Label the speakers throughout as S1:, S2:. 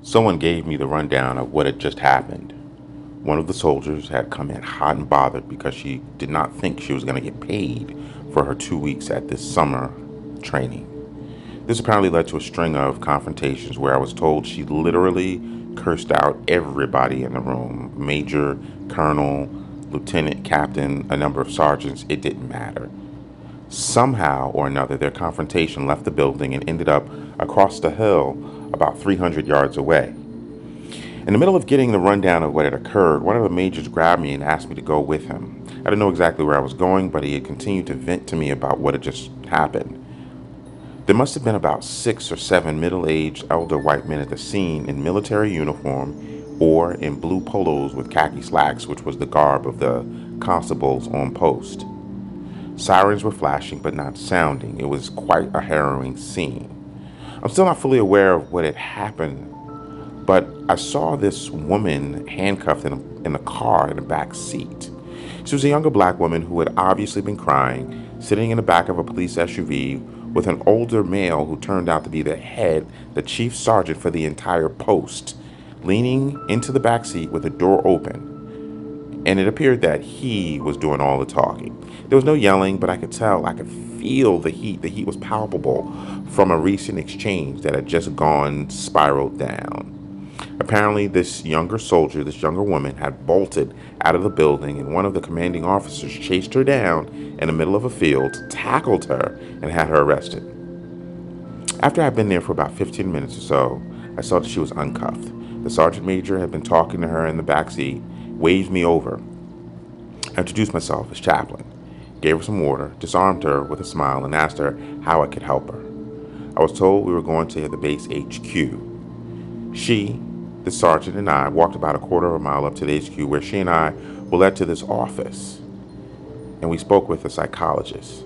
S1: Someone gave me the rundown of what had just happened. One of the soldiers had come in hot and bothered because she did not think she was going to get paid for her 2 weeks at this summer training. This apparently led to a string of confrontations where I was told she literally cursed out everybody in the room: major, colonel, lieutenant, captain, a number of sergeants. It didn't matter. Somehow or another, their confrontation left the building and ended up across the hill about 300 yards away. In the middle of getting the rundown of what had occurred, one of the majors grabbed me and asked me to go with him. I didn't know exactly where I was going, but he had continued to vent to me about what had just happened. There must have been about 6 or 7 middle-aged elder white men at the scene in military uniform or in blue polos with khaki slacks, which was the garb of the constables on post. Sirens were flashing but not sounding. It was quite a harrowing scene. I'm still not fully aware of what had happened, but I saw this woman handcuffed in a car in the back seat. She was a younger black woman who had obviously been crying, sitting in the back of a police SUV with an older male who turned out to be the chief sergeant for the entire post, leaning into the back seat with the door open. And it appeared that he was doing all the talking. There was no yelling, but I could feel the heat. The heat was palpable from a recent exchange that had just spiraled down. Apparently, this younger woman, had bolted out of the building, and one of the commanding officers chased her down in the middle of a field, tackled her, and had her arrested. After I'd been there for about 15 minutes or so, I saw that she was uncuffed. The sergeant major had been talking to her in the back seat, waved me over. I introduced myself as chaplain, gave her some water, disarmed her with a smile, and asked her how I could help her. I was told we were going to the base HQ. She, the sergeant, and I walked about a quarter of a mile up to the HQ, where she and I were led to this office, and we spoke with a psychologist.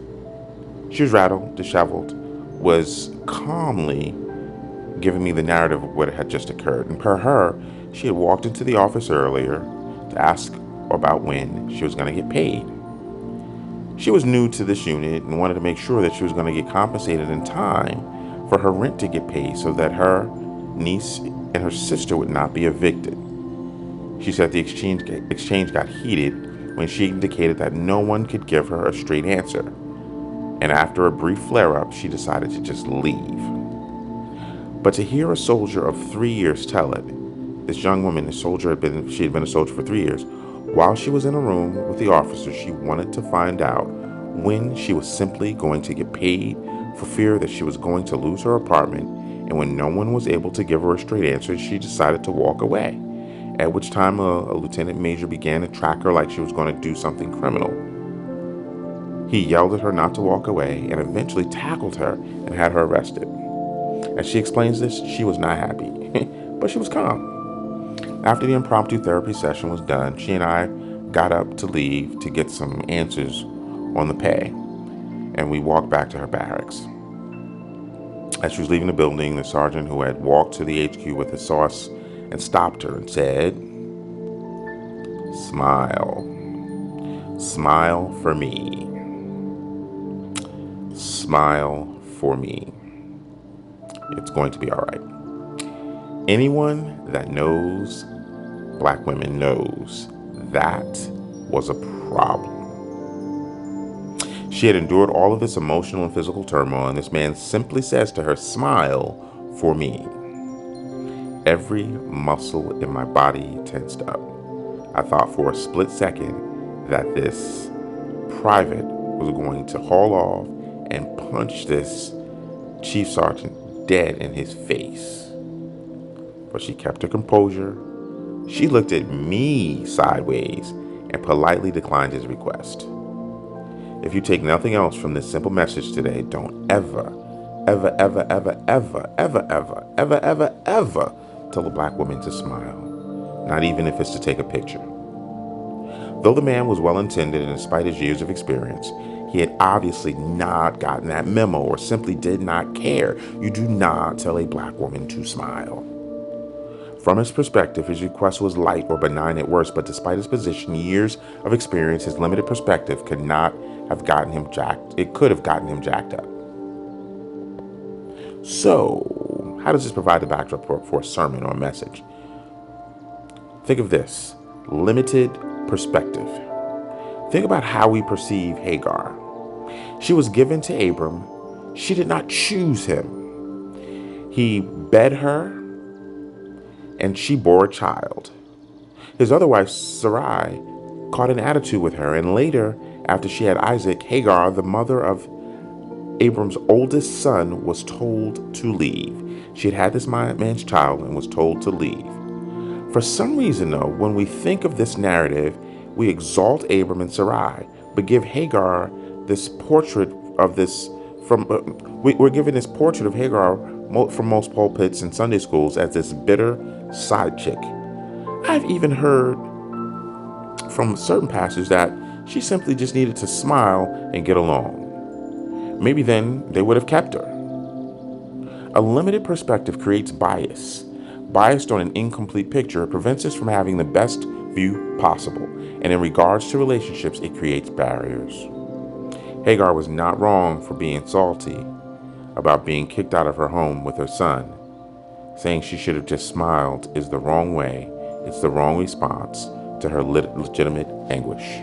S1: She was rattled, disheveled, was calmly giving me the narrative of what had just occurred. And per her, she had walked into the office earlier to ask about when she was going to get paid. She was new to this unit and wanted to make sure that she was going to get compensated in time for her rent to get paid so that her niece and her sister would not be evicted. She said the exchange got heated when she indicated that no one could give her a straight answer. And after a brief flare-up, she decided to just leave. But to hear a soldier of 3 years tell it, this young woman, she had been a soldier for 3 years. While she was in a room with the officers, she wanted to find out when she was simply going to get paid for fear that she was going to lose her apartment, and when no one was able to give her a straight answer, she decided to walk away, at which time a lieutenant major began to track her like she was going to do something criminal. He yelled at her not to walk away and eventually tackled her and had her arrested. As she explains this, she was not happy, but she was calm. After the impromptu therapy session was done, she and I got up to leave to get some answers on the pay, and we walked back to her barracks. As she was leaving the building, the sergeant who had walked to the HQ with us saw us and stopped her and said, "Smile. Smile for me. Smile for me. It's going to be all right." Anyone that knows black women knows that was a problem. She had endured all of this emotional and physical turmoil, and this man simply says to her, "Smile for me." Every muscle in my body tensed up. I thought for a split second that this private was going to haul off and punch this chief sergeant dead in his face. But she kept her composure. She looked at me sideways and politely declined his request. If you take nothing else from this simple message today, don't ever, ever, ever, ever, ever, ever, ever, ever, ever, ever tell a black woman to smile, not even if it's to take a picture. Though the man was well-intended and despite his years of experience, he had obviously not gotten that memo or simply did not care. You do not tell a black woman to smile. From his perspective, his request was light or benign at worst, but despite his position, years of experience, his limited perspective could have gotten him jacked up. So, how does this provide the backdrop for a sermon or a message? Think of this: limited perspective. Think about how we perceive Hagar. She was given to Abram. She did not choose him. He bed her, and she bore a child. His other wife, Sarai, caught an attitude with her, and later, after she had Isaac, Hagar, the mother of Abram's oldest son, was told to leave. She had had this man's child and was told to leave. For some reason, though, when we think of this narrative, we exalt Abram and Sarai, but give Hagar this portrait of this we're given this portrait of Hagar from most pulpits and Sunday schools as this bitter side chick. I've even heard from certain pastors that she simply just needed to smile and get along. Maybe then they would have kept her. A limited perspective creates bias. Biased on an incomplete picture prevents us from having the best view possible, and in regards to relationships, it creates barriers. Hagar was not wrong for being salty about being kicked out of her home with her son. Saying she should have just smiled is the wrong way. It's the wrong response to her legitimate anguish.